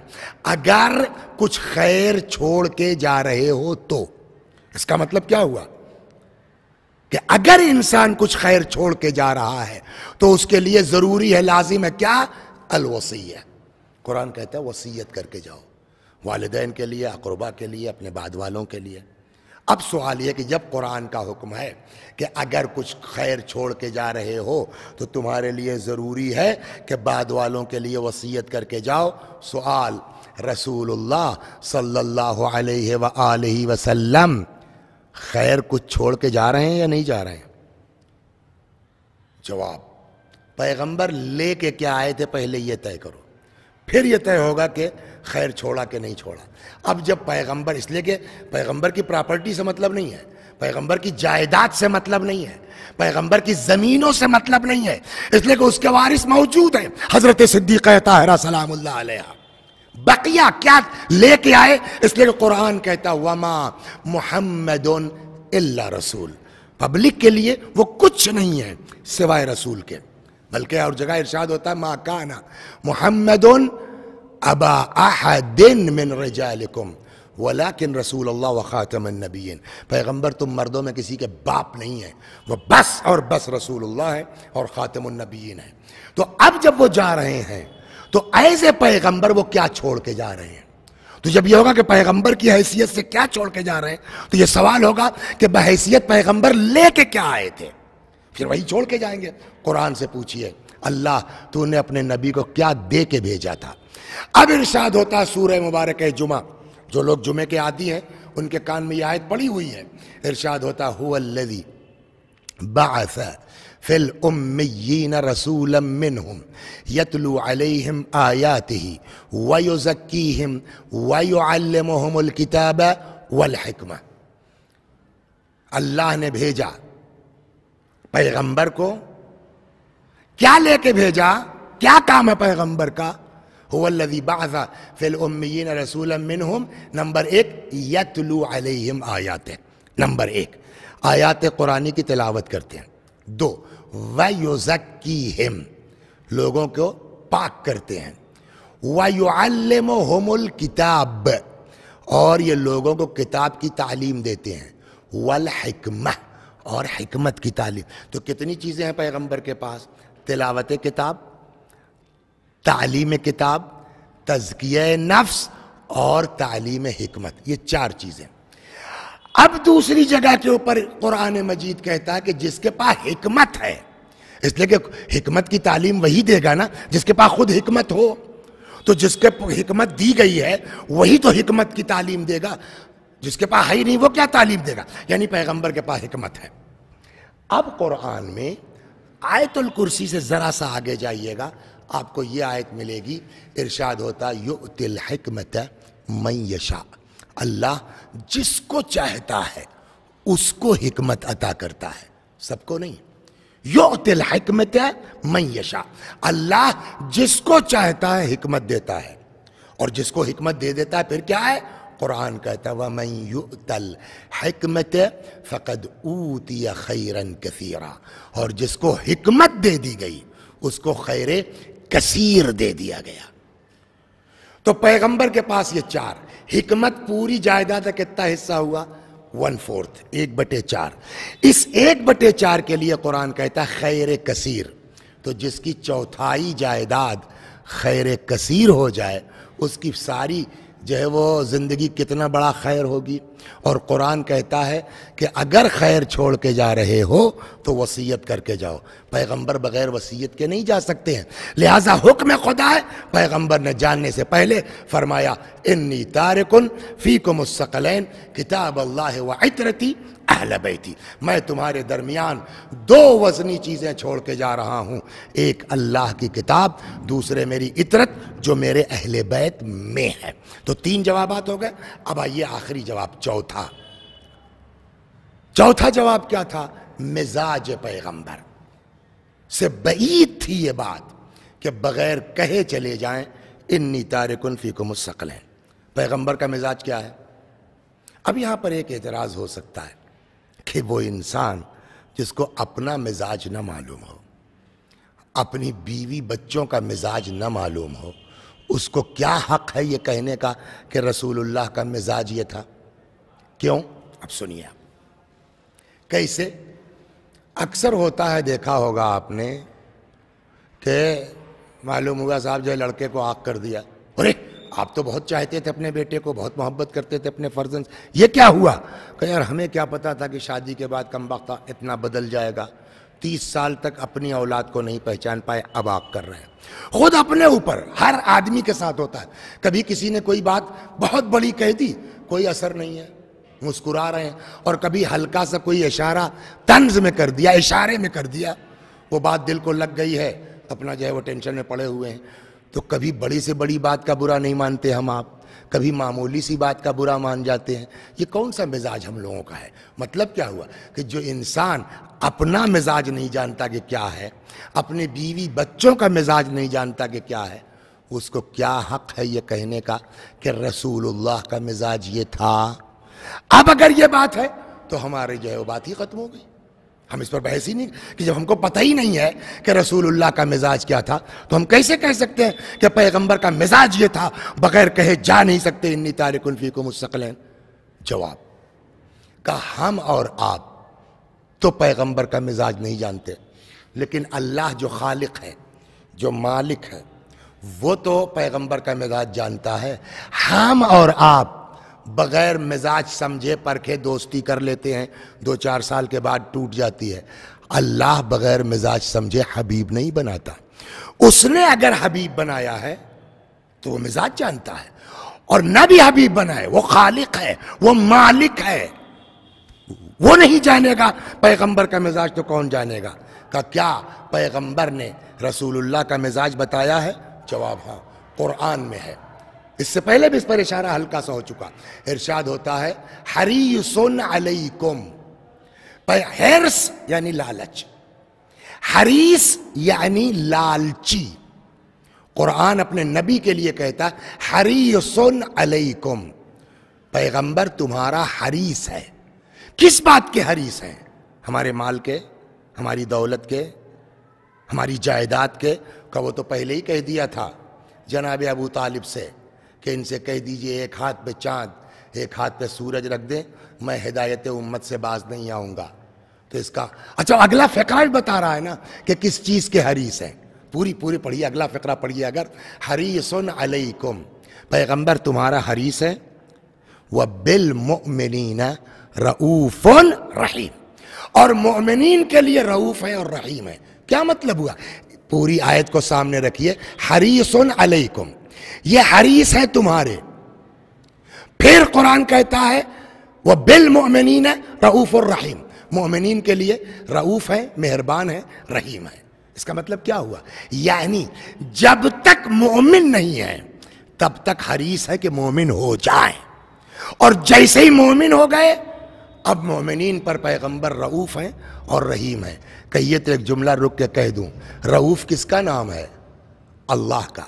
Speaker 1: اگر کچھ خیر چھوڑ کے جا رہے ہو تو۔ اس کا مطلب کیا ہوا کہ اگر انسان کچھ خیر چھوڑ کے جا رہا ہے تو اس کے لیے ضروری ہے، لازم ہے کیا؟ الوصیہ۔ قرآن کہتا ہے وصیت کر کے جاؤ، والدین کے لیے، اقربا کے لیے، اپنے بعد والوں کے لیے۔ اب سوال یہ کہ جب قرآن کا حکم ہے کہ اگر کچھ خیر چھوڑ کے جا رہے ہو تو تمہارے لیے ضروری ہے کہ بعد والوں کے لیے وصیت کر کے جاؤ. سوال: رسول اللہ صلی اللہ علیہ وآلہ وسلم خیر کچھ چھوڑ کے جا رہے ہیں یا نہیں جا رہے ہیں؟ جواب: پیغمبر لے کے کیا آئے تھے پہلے یہ طے کرو، پھر یہ طے ہوگا کہ خیر چھوڑا کہ نہیں چھوڑا. اب جب پیغمبر، اس لیے کہ پیغمبر کی پراپرٹی سے مطلب نہیں ہے، پیغمبر کی جائیداد سے مطلب نہیں ہے، پیغمبر کی زمینوں سے مطلب نہیں ہے، اس لیے کہ اس کے وارث موجود ہیں، حضرت صدیقہ طاہرہ سلام اللہ علیہا. بقیہ کیا لے کے آئے؟ اس لیے کہ قرآن کہتا وما محمد الا رسول، پبلک کے لیے وہ کچھ نہیں ہے سوائے رسول کے. بلکہ اور جگہ ارشاد ہوتا ہے ما کان محمد ابا احد من رجالکم ولیکن رسول اللہ وخاتم النبیین. پیغمبر تم مردوں میں کسی کے باپ نہیں ہیں، وہ بس اور بس رسول اللہ ہے اور خاتم النبیین ہے. تو اب جب وہ جا رہے ہیں تو ایز اے پیغمبر وہ کیا چھوڑ کے جا رہے ہیں؟ تو جب یہ ہوگا کہ پیغمبر کی حیثیت سے کیا چھوڑ کے جا رہے ہیں تو یہ سوال ہوگا کہ بحیثیت پیغمبر لے کے کیا آئے تھے، پھر وہی چھوڑ کے جائیں گے. قرآن سے پوچھئے اللہ تو نے اپنے نبی کو کیا دے کے بھیجا تھا؟ اب ارشاد ہوتا سورہ مبارک جمعہ، جو لوگ جمعے کے عادی ہیں ان کے کان میں یہ آیت پڑی ہوئی ہے. ارشاد ہوتا هو الذی بعث فی الامیین رسولا منہم یتلو علیہم آیاتہ ویزکیہم ویعلمہم الکتاب والحکمہ. اللہ نے بھیجا پیغمبر کو، کیا لے کے بھیجا؟ کیا کام ہے پیغمبر کا؟ هو الذی بعث فی الامیین رسولا منہم، نمبر 1 یتلو علیہم آیاتہ، نمبر 1 آیات قرآنی کی تلاوت کرتے ہیں. 2 وَيُزَكِّيهِمْ، لوگوں کو پاک کرتے ہیں. وَيُعَلِّمُهُمُ الْكِتَابِ، اور یہ لوگوں کو کتاب کی تعلیم دیتے ہیں. وَالْحِكْمَةِ، اور حکمت کی تعلیم. تو کتنی چیزیں ہیں پیغمبر کے پاس؟ تلاوت کتاب، تعلیم کتاب، تزکیہ نفس اور تعلیم حکمت، یہ 4 چیزیں. اب دوسری جگہ کے اوپر قرآن مجید کہتا ہے کہ جس کے پاس حکمت ہے، اس لیے کہ حکمت کی تعلیم وہی دے گا نا جس کے پاس خود حکمت ہو. تو جس کے حکمت دی گئی ہے وہی تو حکمت کی تعلیم دے گا، جس کے پاس ہے ہی نہیں وہ کیا تعلیم دے گا؟ یعنی پیغمبر کے پاس حکمت ہے. اب قرآن میں آیت الکرسی سے ذرا سا آگے جائیے گا، آپ کو یہ آیت ملے گی. ارشاد ہوتا یؤتی الحکمت من یشاء، اللہ جس کو چاہتا ہے اس کو حکمت عطا کرتا ہے، سب کو نہیں. یؤتی الحکمت من یشاء، اللہ جس کو چاہتا ہے حکمت دیتا ہے، اور جس کو حکمت دے دیتا ہے پھر کیا ہے؟ قرآن کہتا ہے وَمَن يُؤْتَ الْحِكْمَةَ فَقَدْ أُوتِيَ خَيْرًا كَثِيرًا، اور جس کو حکمت دے دی گئی اس کو خیر کثیر دے دیا گیا. تو پیغمبر کے پاس یہ 4 حکمت، پوری جائیداد کا کتنا حصہ ہوا؟ 1/4، 1/4. اس 1/4 کے لیے قرآن کہتا ہے خیر کثیر. تو جس کی 1/4 جائیداد خیر کثیر ہو جائے اس کی ساری جو ہے وہ زندگی کتنا بڑا خیر ہوگی. اور قرآن کہتا ہے کہ اگر خیر چھوڑ کے جا رہے ہو تو وصیت کر کے جاؤ. پیغمبر بغیر وصیت کے نہیں جا سکتے ہیں، لہذا حکم خدا ہے. پیغمبر نے جاننے سے پہلے فرمایا انی تارکن فیکم الثقلین کتاب اللہ وعطرتی اہل بیتی، میں تمہارے درمیان 2 وزنی چیزیں چھوڑ کے جا رہا ہوں، ایک اللہ کی کتاب، دوسرے میری عطرت جو میرے اہل بیت میں ہے. تو 3 جوابات ہو گئے. اب آئیے آخری جواب، چوتھا جواب کیا تھا؟ مزاج پیغمبر سے بعید تھی یہ بات کہ بغیر کہے چلے جائیں انی تارکن فیکم الثقلین. پیغمبر کا مزاج کیا ہے؟ اب یہاں پر ایک اعتراض ہو سکتا ہے کہ وہ انسان جس کو اپنا مزاج نہ معلوم ہو، اپنی بیوی بچوں کا مزاج نہ معلوم ہو، اس کو کیا حق ہے یہ کہنے کا کہ رسول اللہ کا مزاج یہ تھا؟ کیوں؟ اب سنیے آپ. کیسے؟ اکثر ہوتا ہے، دیکھا ہوگا آپ نے کہ معلوم ہوا صاحب جو لڑکے کو آگ کر دیا، ارے آپ تو بہت چاہتے تھے اپنے بیٹے کو، بہت محبت کرتے تھے اپنے فرزند سے، یہ کیا ہوا؟ کہ یار ہمیں کیا پتا تھا کہ شادی کے بعد کم وقت اتنا بدل جائے گا، 30 سال تک اپنی اولاد کو نہیں پہچان پائے، اب آپ کر رہے ہیں۔ خود اپنے اوپر ہر آدمی کے ساتھ ہوتا ہے، کبھی کسی نے کوئی بات بہت بڑی کہہ دی، کوئی اثر نہیں ہے، مسکرا رہے ہیں، اور کبھی ہلکا سا کوئی اشارہ طنز میں کر دیا، اشارے میں کر دیا، وہ بات دل کو لگ گئی ہے، اپنا جو ہے وہ ٹینشن میں پڑے ہوئے ہیں۔ تو کبھی بڑی سے بڑی بات کا برا نہیں مانتے ہم آپ، کبھی معمولی سی بات کا برا مان جاتے ہیں۔ یہ کون سا مزاج ہم لوگوں کا ہے؟ مطلب کیا ہوا کہ جو انسان اپنا مزاج نہیں جانتا کہ کیا ہے، اپنے بیوی بچوں کا مزاج نہیں جانتا کہ کیا ہے، اس کو کیا حق ہے یہ کہنے کا کہ رسول اللہ کا مزاج یہ تھا؟ اب اگر یہ بات ہے تو ہماری جو ہے وہ بات ہی ختم ہو گئی، ہم اس پر بحث ہی نہیں، کہ جب ہم کو پتہ ہی نہیں ہے کہ رسول اللہ کا مزاج کیا تھا تو ہم کیسے کہہ سکتے ہیں کہ پیغمبر کا مزاج یہ تھا؟ بغیر کہے جا نہیں سکتے انی تارک فیکم الثقلین۔ جواب کہ ہم اور آپ تو پیغمبر کا مزاج نہیں جانتے، لیکن اللہ جو خالق ہے، جو مالک ہے، وہ تو پیغمبر کا مزاج جانتا ہے۔ ہم اور آپ بغیر مزاج سمجھے پرکھے دوستی کر لیتے ہیں، 2-4 سال کے بعد ٹوٹ جاتی ہے۔ اللہ بغیر مزاج سمجھے حبیب نہیں بناتا، اس نے اگر حبیب بنایا ہے تو وہ مزاج جانتا ہے، اور نہ بھی حبیب بنائے، وہ خالق ہے، وہ مالک ہے، وہ نہیں جانے گا پیغمبر کا مزاج تو کون جانے گا؟ کہ کیا پیغمبر نے رسول اللہ کا مزاج بتایا ہے؟ جواب ہاں، قرآن میں ہے۔ اس سے پہلے بھی اس پر اشارہ ہلکا سا ہو چکا، ارشاد ہوتا ہے حریص علیکم، حرص یعنی لالچ، حریص یعنی لالچی۔ قرآن اپنے نبی کے لیے کہتا ہے حریص علیکم، پیغمبر تمہارا حریص ہے۔ کس بات کے حریص ہیں؟ ہمارے مال کے، ہماری دولت کے، ہماری جائیداد کے؟ کہ وہ تو پہلے ہی کہہ دیا تھا جناب ابو طالب سے کہ ان سے کہہ دیجئے ایک ہاتھ پہ چاند ایک ہاتھ پہ سورج رکھ دیں، میں ہدایت امت سے باز نہیں آؤں گا۔ تو اس کا اچھا اگلا فقرہ بتا رہا ہے نا کہ کس چیز کے حریص ہیں، پوری پڑھیے، اگلا فقرہ پڑھیے اگر، حریص علیکم، پیغمبر تمہارا حریص ہے، وبالمؤمنین رؤوف رحیم، اور مومنین کے لیے رؤوف ہے اور رحیم ہے۔ کیا مطلب ہوا؟ پوری آیت کو سامنے رکھیے، حریص علیکم، یہ حریص ہے تمہارے، پھر قرآن کہتا ہے وبالمؤمنین رؤوف الرحیم، مومنین کے لیے رؤوف ہے، مہربان ہے، رحیم ہے۔ اس کا مطلب کیا ہوا؟ یعنی جب تک مومن نہیں ہے تب تک حریص ہے کہ مومن ہو جائیں، اور جیسے ہی مومن ہو گئے اب مومنین پر پیغمبر رؤوف ہیں اور رحیم ہیں۔ کہیے تو ایک جملہ رک کے کہہ دوں، رؤوف کس کا نام ہے؟ اللہ کا۔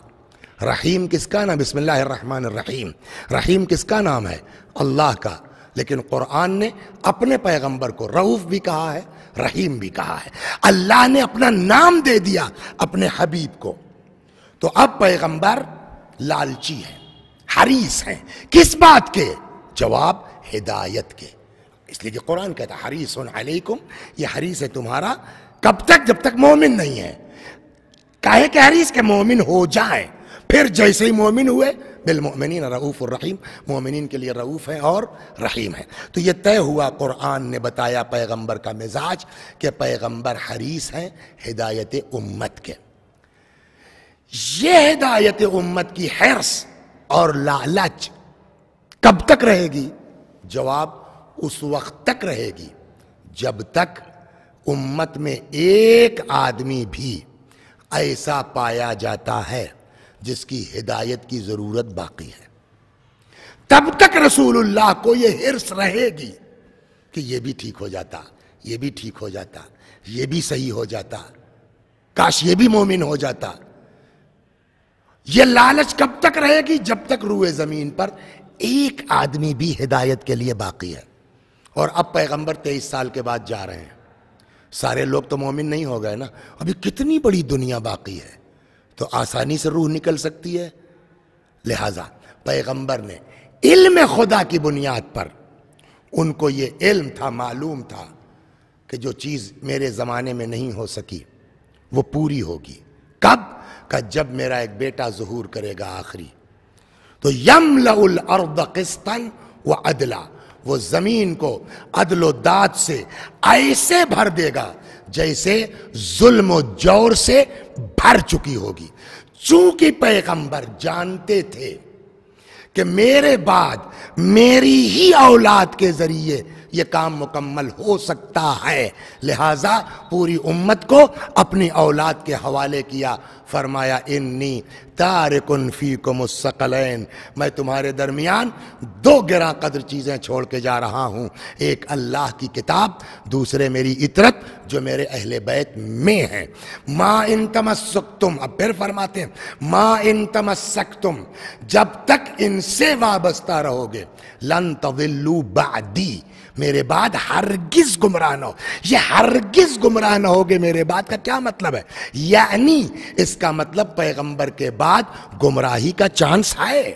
Speaker 1: رحیم کس کا نام؟ بسم اللہ الرحمن الرحیم، رحیم کس کا نام ہے؟ اللہ کا۔ لیکن قرآن نے اپنے پیغمبر کو رؤوف بھی کہا ہے، رحیم بھی کہا ہے، اللہ نے اپنا نام دے دیا اپنے حبیب کو۔ تو اب پیغمبر لالچی ہے، حریص ہیں، کس بات کے؟ جواب ہدایت کے۔ اس لیے کہ قرآن کہتا ہے حریص علیکم، یہ حریص ہے تمہارا، کب تک؟ جب تک مومن نہیں ہے۔ کاہے کہ حریص کہ مومن ہو جائیں، پھر جیسے ہی مومن ہوئے بالمؤمنین رؤوف الرحیم، مومنین کے لیے رؤوف ہے اور رحیم ہے۔ تو یہ طے ہوا، قرآن نے بتایا پیغمبر کا مزاج کہ پیغمبر حریص ہیں ہدایت امت کے۔ یہ ہدایت امت کی حرص اور لالچ کب تک رہے گی؟ جواب اس وقت تک رہے گی جب تک امت میں ایک آدمی بھی ایسا پایا جاتا ہے جس کی ہدایت کی ضرورت باقی ہے، تب تک رسول اللہ کو یہ حرص رہے گی کہ یہ بھی ٹھیک ہو جاتا، یہ بھی ٹھیک ہو جاتا، یہ بھی صحیح ہو جاتا، کاش یہ بھی مومن ہو جاتا۔ یہ لالچ کب تک رہے گی؟ جب تک روئے زمین پر ایک آدمی بھی ہدایت کے لیے باقی ہے۔ اور اب پیغمبر 23 سال کے بعد جا رہے ہیں، سارے لوگ تو مومن نہیں ہو گئے نا، ابھی کتنی بڑی دنیا باقی ہے، تو آسانی سے روح نکل سکتی ہے۔ لہذا پیغمبر نے علم خدا کی بنیاد پر، ان کو یہ علم تھا، معلوم تھا کہ جو چیز میرے زمانے میں نہیں ہو سکی وہ پوری ہوگی۔ کب؟ کہ جب میرا ایک بیٹا ظہور کرے گا آخری، تو یملأ الارض قسطا وعدلا، وہ زمین کو عدل و داد سے ایسے بھر دے گا جیسے ظلم و جور سے بھر چکی ہوگی۔ چونکہ پیغمبر جانتے تھے کہ میرے بعد میری ہی اولاد کے ذریعے یہ کام مکمل ہو سکتا ہے، لہذا پوری امت کو اپنی اولاد کے حوالے کیا، فرمایا انی تارکن فیکم الثقلین، میں تمہارے درمیان دو گراں قدر چیزیں چھوڑ کے جا رہا ہوں، ایک اللہ کی کتاب، دوسرے میری اطرت جو میرے اہل بیت میں ہیں۔ ما ان تمسکتم، اب پھر فرماتے ہیں ما ان تمسکتم، جب تک ان سے وابستہ رہو گے، لن تضلوا بعدی، میرے بعد ہرگز گمراہ نہ ہو۔ یہ ہرگز گمراہ نہ ہوگے میرے بعد کا کیا مطلب ہے؟ یعنی اس کا مطلب پیغمبر کے بعد گمراہی کا چانس ہے،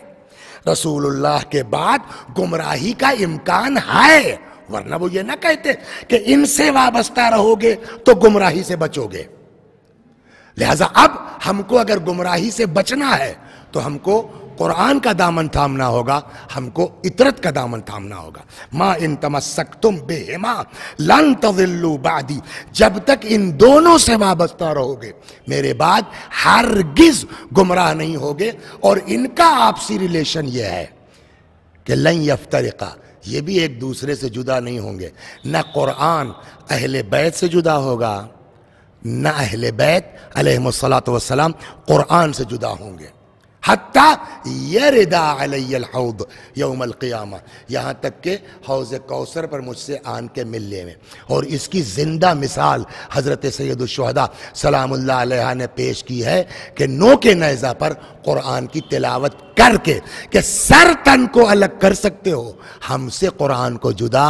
Speaker 1: رسول اللہ کے بعد گمراہی کا امکان ہے، ورنہ وہ یہ نہ کہتے کہ ان سے وابستہ رہو گے تو گمراہی سے بچو گے۔ لہذا اب ہم کو اگر گمراہی سے بچنا ہے تو ہم کو قرآن کا دامن تھامنا ہوگا، ہم کو اطرت کا دامن تھامنا ہوگا۔ ما ان تمسکتم بہما لن تضلوا بعدی، جب تک ان دونوں سے وابستہ رہو گے میرے بعد ہرگز گمراہ نہیں ہوگے۔ اور ان کا آپسی ریلیشن یہ ہے کہ لن یفترقا، یہ بھی ایک دوسرے سے جدا نہیں ہوں گے، نہ قرآن اہل بیت سے جدا ہوگا، نہ اہل بیت علیہم الصلاۃ والسلام قرآن سے جدا ہوں گے، حتیٰ یردا علی الحوض یوم القیامہ، یہاں تک کہ حوض کوثر پر مجھ سے آن کے ملنے میں۔ اور اس کی زندہ مثال حضرت سید الشہداء سلام اللہ علیہ نے پیش کی ہے کہ نو کے نیزہ پر قرآن کی تلاوت کر کے کہ سر تن کو الگ کر سکتے ہو، ہم سے قرآن کو جدا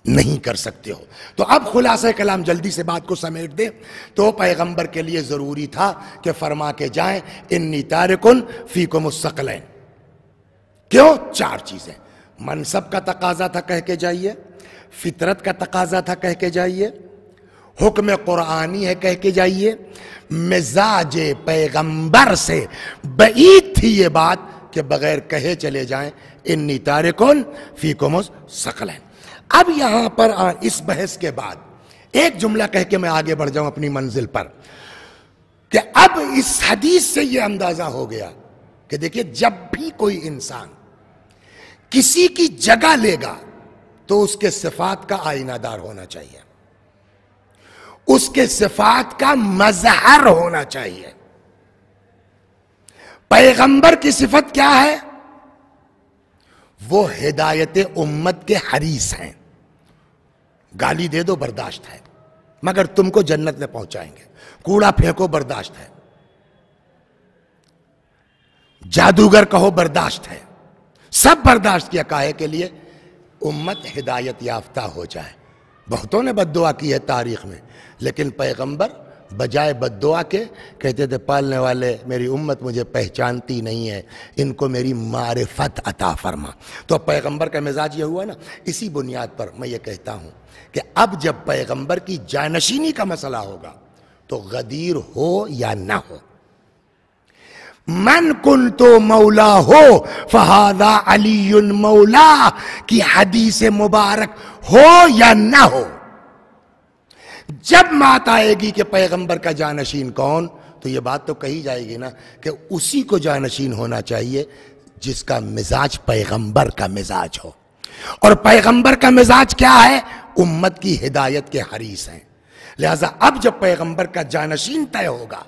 Speaker 1: نہیں کر سکتے ہو۔ تو اب خلاصہ کلام جلدی سے بات کو سمیٹ دیں تو پیغمبر کے لیے ضروری تھا کہ فرما کے جائیں انی تارکن فیکم الثقلین۔ کیوں؟ چار چیزیں، منصب کا تقاضا تھا کہہ کے جائیے، فطرت کا تقاضا تھا کہہ کے جائیے، حکم قرآنی ہے کہہ کے جائیے، مزاج پیغمبر سے بعید تھی یہ بات کہ بغیر کہے چلے جائیں انی تارکن فیکم الثقلین۔ اب یہاں پر اس بحث کے بعد ایک جملہ کہہ کے میں آگے بڑھ جاؤں اپنی منزل پر، کہ اب اس حدیث سے یہ اندازہ ہو گیا کہ دیکھیے جب بھی کوئی انسان کسی کی جگہ لے گا تو اس کے صفات کا آئینہ دار ہونا چاہیے، اس کے صفات کا مظہر ہونا چاہیے۔ پیغمبر کی صفت کیا ہے؟ وہ ہدایت امت کے حریص ہیں، گالی دے دو برداشت ہے، مگر تم کو جنت میں پہنچائیں گے، کوڑا پھینکو برداشت ہے، جادوگر کہو برداشت ہے، سب برداشت کیا کاہے کے لیے امت ہدایت یافتہ ہو جائے۔ بہتوں نے بد دعا کی ہے تاریخ میں، لیکن پیغمبر بجائے بد دعا کے کہتے تھے پالنے والے میری امت مجھے پہچانتی نہیں ہے، ان کو میری معرفت عطا فرما۔ تو پیغمبر کا مزاج یہ ہوا نا، اسی بنیاد پر میں یہ کہتا ہوں کہ اب جب پیغمبر کی جانشینی کا مسئلہ ہوگا تو غدیر ہو یا نہ ہو، من کنت مولا ہو فہذا علی مولا کی حدیث مبارک ہو یا نہ ہو، جب بات آئے گی کہ پیغمبر کا جانشین کون، تو یہ بات تو کہی جائے گی نا کہ اسی کو جانشین ہونا چاہیے جس کا مزاج پیغمبر کا مزاج ہو۔ اور پیغمبر کا مزاج کیا ہے؟ امت کی ہدایت کے حریص ہیں۔ لہذا اب جب پیغمبر کا جانشین طے ہوگا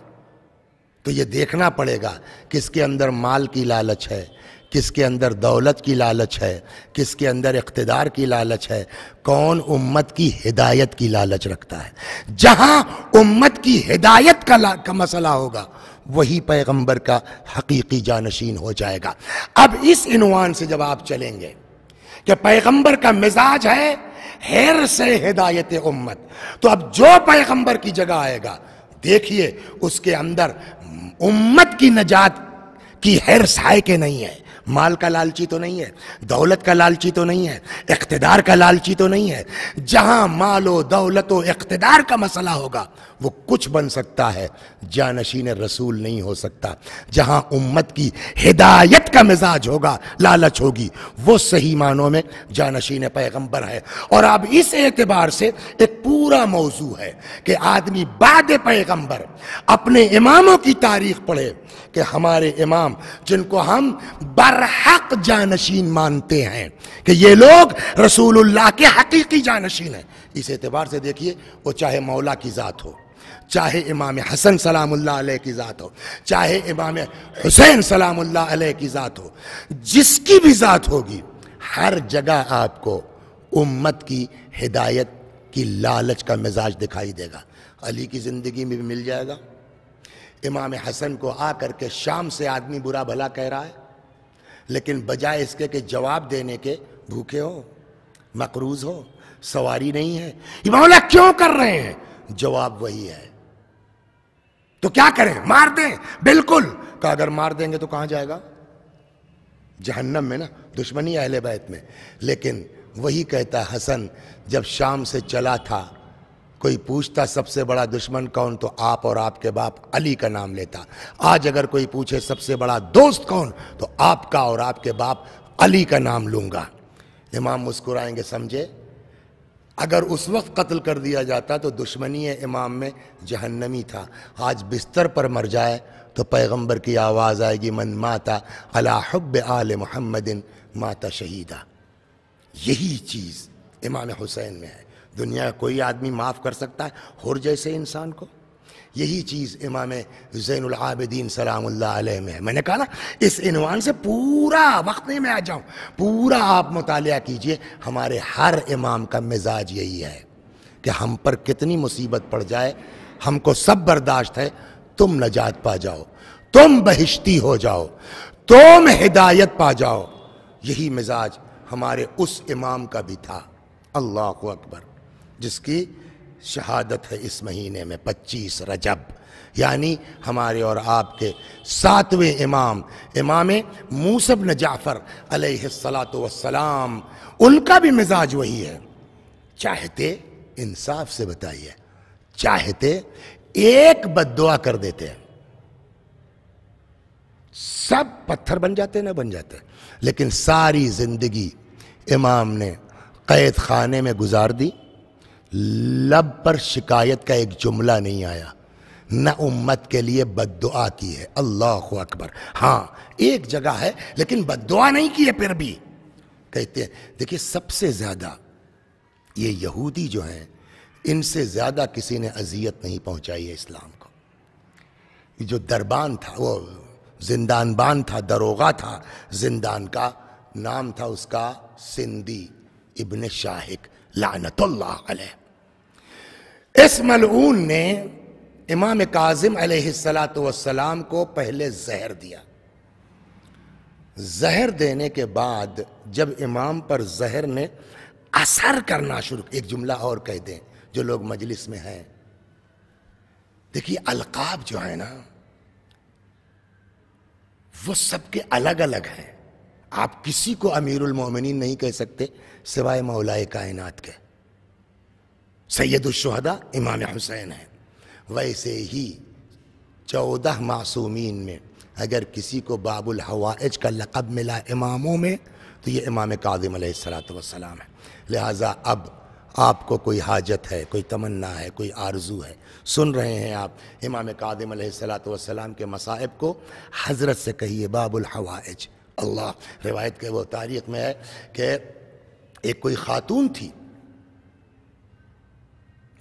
Speaker 1: تو یہ دیکھنا پڑے گا کس کے اندر مال کی لالچ ہے، کس کے اندر دولت کی لالچ ہے، کس کے اندر اقتدار کی لالچ ہے، کون امت کی ہدایت کی لالچ رکھتا ہے۔ جہاں امت کی ہدایت کا مسئلہ ہوگا وہی پیغمبر کا حقیقی جانشین ہو جائے گا۔ اب اس عنوان سے جب آپ چلیں گے کہ پیغمبر کا مزاج ہے حرص ہدایت امت، تو اب جو پیغمبر کی جگہ آئے گا دیکھیے اس کے اندر امت کی نجات کی حرص ہے کہ نہیں ہے، مال کا لالچی تو نہیں ہے، دولت کا لالچی تو نہیں ہے، اقتدار کا لالچی تو نہیں ہے۔ جہاں مال و دولت و اقتدار کا مسئلہ ہوگا وہ کچھ بن سکتا ہے، جانشین رسول نہیں ہو سکتا۔ جہاں امت کی ہدایت کا مزاج ہوگا، لالچ ہوگی، وہ صحیح معنوں میں جانشین پیغمبر ہے۔ اور اب اس اعتبار سے ایک پورا موضوع ہے کہ آدمی بعد پیغمبر اپنے اماموں کی تاریخ پڑھے کہ ہمارے امام جن کو ہم برحق جانشین مانتے ہیں کہ یہ لوگ رسول اللہ کے حقیقی جانشین ہیں، اس اعتبار سے دیکھیے وہ چاہے مولا کی ذات ہو، چاہے امام حسن سلام اللہ علیہ کی ذات ہو، چاہے امام حسین سلام اللہ علیہ کی ذات ہو، جس کی بھی ذات ہوگی، ہر جگہ آپ کو امت کی ہدایت کی لالچ کا مزاج دکھائی دے گا۔ علی کی زندگی میں بھی مل جائے گا۔ امام حسن کو آ کر کے شام سے آدمی برا بھلا کہہ رہا ہے، لیکن بجائے اس کے کہ جواب دینے کے بھوکے ہو، مقروض ہو، سواری نہیں ہے، یہ مولا کیوں کر رہے ہیں؟ جواب وہی ہے۔ تو کیا کریں؟ مار دیں؟ بالکل۔ کہ اگر مار دیں گے تو کہاں جائے گا؟ جہنم میں نا، دشمنی اہل بیت میں۔ لیکن وہی کہتا حسن جب شام سے چلا تھا، کوئی پوچھتا سب سے بڑا دشمن کون تو آپ اور آپ کے باپ علی کا نام لیتا۔ آج اگر کوئی پوچھے سب سے بڑا دوست کون تو آپ کا اور آپ کے باپ علی کا نام لوں گا۔ امام مسکرائیں گے، سمجھے؟ اگر اس وقت قتل کر دیا جاتا تو دشمنی امام میں جہنمی تھا۔ آج بستر پر مر جائے تو پیغمبر کی آواز آئے گی، من ماتا علی حب آل محمد ماتا شہیدہ۔ یہی چیز امام حسین میں ہے۔ دنیا کا کوئی آدمی معاف کر سکتا ہے حر جیسے انسان کو؟ یہی چیز امام زین العابدین سلام اللہ علیہ میں ہے۔ میں نے کہا نا، اس عنوان سے پورا وقت نہیں میں آ جاؤں، پورا آپ مطالعہ کیجئے۔ ہمارے ہر امام کا مزاج یہی ہے کہ ہم پر کتنی مصیبت پڑ جائے ہم کو سب برداشت ہے، تم نجات پا جاؤ، تم بہشتی ہو جاؤ، تم ہدایت پا جاؤ۔ یہی مزاج ہمارے اس امام کا بھی تھا، اللہ اکبر، جس کی شہادت ہے اس مہینے میں 25 رجب، یعنی ہمارے اور آپ کے 7ویں امام، امام موسیٰ بن جعفر علیہ السلام، ان کا بھی مزاج وہی ہے۔ چاہتے، انصاف سے بتائیے، چاہتے ایک بد دعا کر دیتے ہیں، سب پتھر بن جاتے نہ بن جاتے، لیکن ساری زندگی امام نے قید خانے میں گزار دی، لب پر شکایت کا ایک جملہ نہیں آیا، نہ امت کے لیے بد دعا کی ہے۔ اللہ اکبر۔ ہاں ایک جگہ ہے لیکن بد دعا نہیں کی ہے، پھر بھی کہتے ہیں۔ دیکھیے سب سے زیادہ یہ یہودی جو ہیں، ان سے زیادہ کسی نے اذیت نہیں پہنچائی ہے اسلام کو۔ یہ جو دربان تھا، وہ زندان بان تھا، دروغہ تھا زندان کا، نام تھا اس کا سندھی ابن شاہق لعنت اللہ علیہ۔ اس ملعون نے امام کاظم علیہ السلام کو پہلے زہر دیا۔ زہر دینے کے بعد جب امام پر زہر نے اثر کرنا شروع، ایک جملہ اور کہہ دیں جو لوگ مجلس میں ہیں، دیکھیے القاب جو ہے نا وہ سب کے الگ الگ ہیں۔ آپ کسی کو امیر المومنین نہیں کہہ سکتے سوائے مولا کائنات کے۔ سید الشہداء امام حسین ہیں۔ ویسے ہی 14 معصومین میں اگر کسی کو باب الحوائج کا لقب ملا اماموں میں تو یہ امام کاظم علیہ السلام ہے۔ لہٰذا اب آپ کو کوئی حاجت ہے، کوئی تمنا ہے، کوئی آرزو ہے، سن رہے ہیں آپ امام کاظم علیہ السلام کے مصائب کو، حضرت سے کہیے باب الحوائج۔ اللہ، روایت کے وہ تاریخ میں ہے کہ ایک کوئی خاتون تھی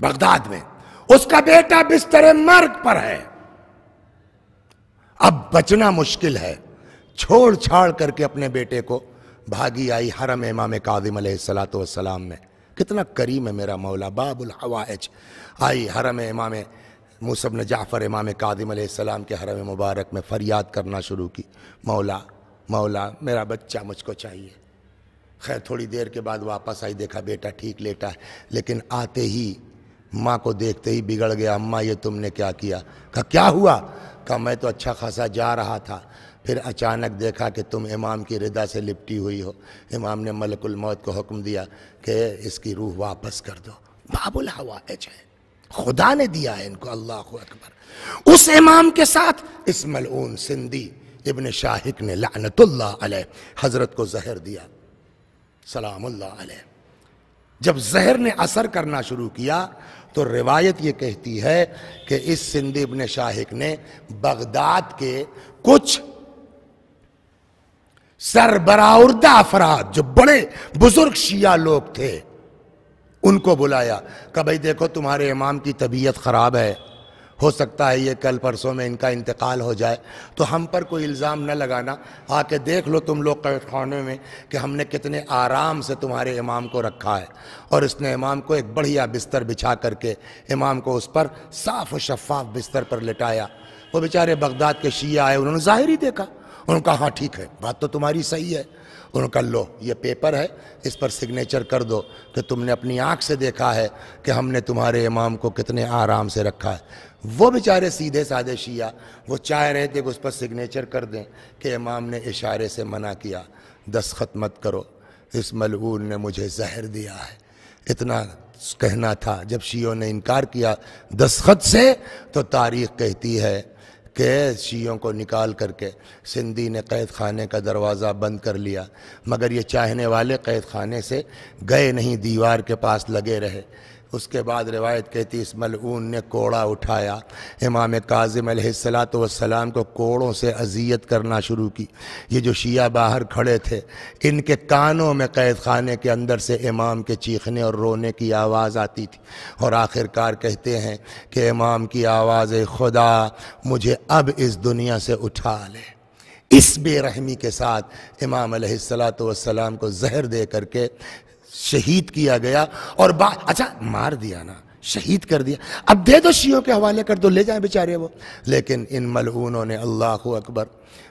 Speaker 1: بغداد میں، اس کا بیٹا بستر مرگ پر ہے، اب بچنا مشکل ہے، چھوڑ چھاڑ کر کے اپنے بیٹے کو بھاگی آئی حرم امام کاظم علیہ السلام میں۔ کتنا کریم ہے میرا مولا، باب الحوائج۔ آئی حرم امام موسیٰ بن جعفر امام کاظم علیہ السلام کے حرم مبارک میں، فریاد کرنا شروع کی، مولا مولا میرا بچہ مجھ کو چاہیے۔ خیر تھوڑی دیر کے بعد واپس آئی، دیکھا بیٹا ٹھیک لیٹا ہے، لیکن آتے ہی ماں کو دیکھتے ہی بگڑ گیا۔ اماں یہ تم نے کیا کیا؟ کہا کیا ہوا؟ کہا میں تو اچھا خاصا جا رہا تھا، پھر اچانک دیکھا کہ تم امام کی رضا سے لپٹی ہوئی ہو، امام نے ملک الموت کو حکم دیا کہ اس کی روح واپس کر دو۔ باب الحوائج ہے، خدا نے دیا ہے ان کو، اللہ اکبر۔ اس امام کے ساتھ اس ملعون سندھی ابن شاہق نے لعنت اللہ علیہ حضرت کو زہر دیا، سلام اللہ علیہ۔ جب زہر نے اثر کرنا شروع کیا تو روایت یہ کہتی ہے کہ اس سندھی ابن شاہق نے بغداد کے کچھ سربراہردہ افراد جو بڑے بزرگ شیعہ لوگ تھے ان کو بلایا کہ بھائی دیکھو تمہارے امام کی طبیعت خراب ہے، ہو سکتا ہے یہ کل پرسوں میں ان کا انتقال ہو جائے، تو ہم پر کوئی الزام نہ لگانا، آ کے دیکھ لو تم لوگ قید خانے میں کہ ہم نے کتنے آرام سے تمہارے امام کو رکھا ہے۔ اور اس نے امام کو ایک بڑھیا بستر بچھا کر کے امام کو اس پر صاف و شفاف بستر پر لٹایا۔ وہ بیچارے بغداد کے شیعہ آئے، انہوں نے ظاہر ہی دیکھا، انہوں نے کہا ہاں ٹھیک ہے، بات تو تمہاری صحیح ہے۔ انہوں نے کہا لو یہ پیپر ہے، اس پر سگنیچر کر دو کہ تم نے اپنی آنکھ سے دیکھا ہے کہ ہم نے تمہارے امام کو کتنے آرام سے رکھا ہے۔ وہ بیچارے سیدھے سادے شیعہ وہ چاہ رہے تھے کہ اس پر سگنیچر کر دیں کہ امام نے اشارے سے منع کیا، دستخط مت کرو، اس ملعون نے مجھے زہر دیا ہے، اتنا کہنا تھا۔ جب شیعوں نے انکار کیا دستخط سے تو تاریخ کہتی ہے کہ شیعوں کو نکال کر کے سندھی نے قید خانے کا دروازہ بند کر لیا، مگر یہ چاہنے والے قید خانے سے گئے نہیں، دیوار کے پاس لگے رہے۔ اس کے بعد روایت کہتی اس ملعون نے کوڑا اٹھایا، امام کاظم علیہ السلام کو کوڑوں سے اذیت کرنا شروع کی۔ یہ جو شیعہ باہر کھڑے تھے ان کے کانوں میں قید خانے کے اندر سے امام کے چیخنے اور رونے کی آواز آتی تھی، اور آخر کار کہتے ہیں کہ امام کی آواز خدا مجھے اب اس دنیا سے اٹھا لے۔ اس بے رحمی کے ساتھ امام علیہ السلام کو زہر دے کر کے شہید کیا گیا، اور اچھا مار دیا نا، شہید کر دیا، اب دے دو شیعوں کے حوالے کر دو، لے جائیں بیچارے وہ۔ لیکن ان ملعونوں نے اللہ اکبر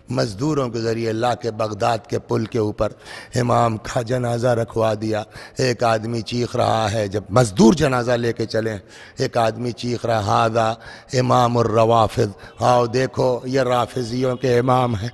Speaker 1: مزدوروں کے ذریعے لا کے بغداد کے پل کے اوپر امام کا جنازہ رکھوا دیا۔ ایک آدمی چیخ رہا ہے، جب مزدور جنازہ لے کے چلیں، ایک آدمی چیخ رہا ہذا امام الروافض، آؤ دیکھو یہ رافضیوں کے امام ہیں۔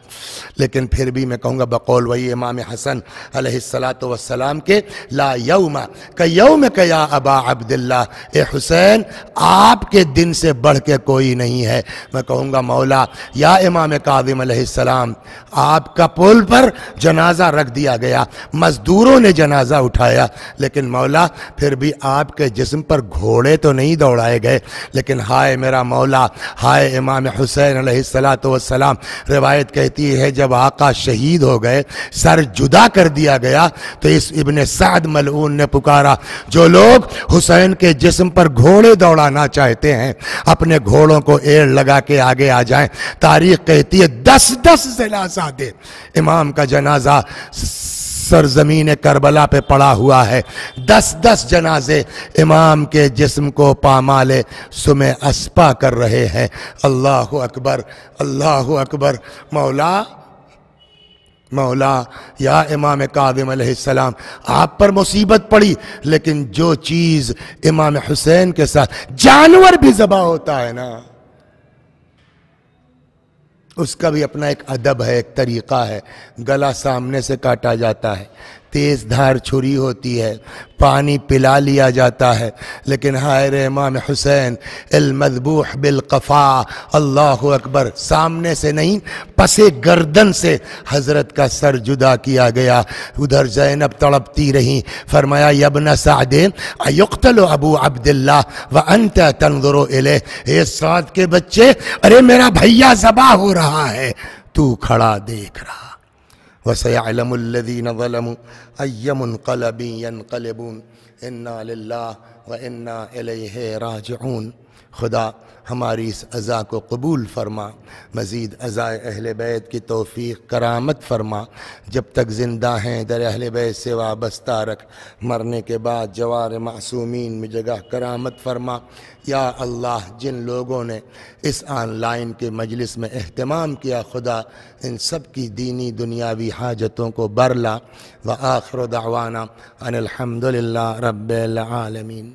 Speaker 1: لیکن پھر بھی میں کہوں گا بقول وہی امام حسن علیہ السلام کے لا یوم کیومک یا ابا عبداللہ، اے حسین آپ کے دن سے بڑھ کے کوئی نہیں ہے۔ میں کہوں گا مولا یا امام کاظم علیہ السلام آپ کا پل پر جنازہ رکھ دیا گیا، مزدوروں نے جنازہ اٹھایا، لیکن مولا پھر بھی آپ کے جسم پر گھوڑے تو نہیں دوڑائے گئے۔ لیکن ہائے میرا مولا، ہائے امام حسین علیہ السلام، روایت کہتی ہے جب آقا شہید ہو گئے، سر جدا کر دیا گیا، تو اس ابن سعد ملعون نے پکارا جو لوگ حسین کے جسم پر گھوڑے دوڑانا چاہتے ہیں اپنے گھوڑوں کو ایڑ لگا کے آگے آ جائیں۔ تاریخ کہتی ہے 10 ضلع زادے امام کا جنازہ سرزمین کربلا پہ پڑا ہوا ہے، 10 جنازے امام کے جسم کو پامال سم اسپا کر رہے ہیں۔ اللہ اکبر، اللہ اکبر۔ مولا یا امام کاظم علیہ السلام آپ پر مصیبت پڑی، لیکن جو چیز امام حسین کے ساتھ جانور بھی ذبح ہوتا ہے نا، اس کا بھی اپنا ایک ادب ہے، ایک طریقہ ہے۔ گلا سامنے سے کاٹا جاتا ہے، تیز دھار چھری ہوتی ہے، پانی پلا لیا جاتا ہے، لیکن ہائے امام حسین المذبوح بالقفا، اللہ اکبر، سامنے سے نہیں پسے گردن سے حضرت کا سر جدا کیا گیا۔ ادھر زینب تڑپتی رہی، فرمایا یبن سعد ایقتل ابو عبداللہ وانت تنظر الیہ، اے سعد کے بچے، ارے میرا بھیا ذبح ہو رہا ہے، تو کھڑا دیکھ رہا۔ وَسَيَعْلَمُ الَّذِينَ ظَلَمُوا أَيَّ مُنْقَلَبٍ يَنْقَلِبُونَ إِنَّا لِلَّهِ وَإِنَّا إِلَيْهِ رَاجِعُونَ۔ خدا ہماری اس عزا کو قبول فرما، مزید عزائے اہل بیت کی توفیق کرامت فرما، جب تک زندہ ہیں در اہل بیت سے وابستہ رکھ، مرنے کے بعد جوار معصومین میں جگہ کرامت فرما۔ یا اللہ جن لوگوں نے اس آن لائن کے مجلس میں اہتمام کیا، خدا ان سب کی دینی دنیاوی حاجتوں کو برلا۔ وآخر دعوانا ان الحمدللہ رب العالمین۔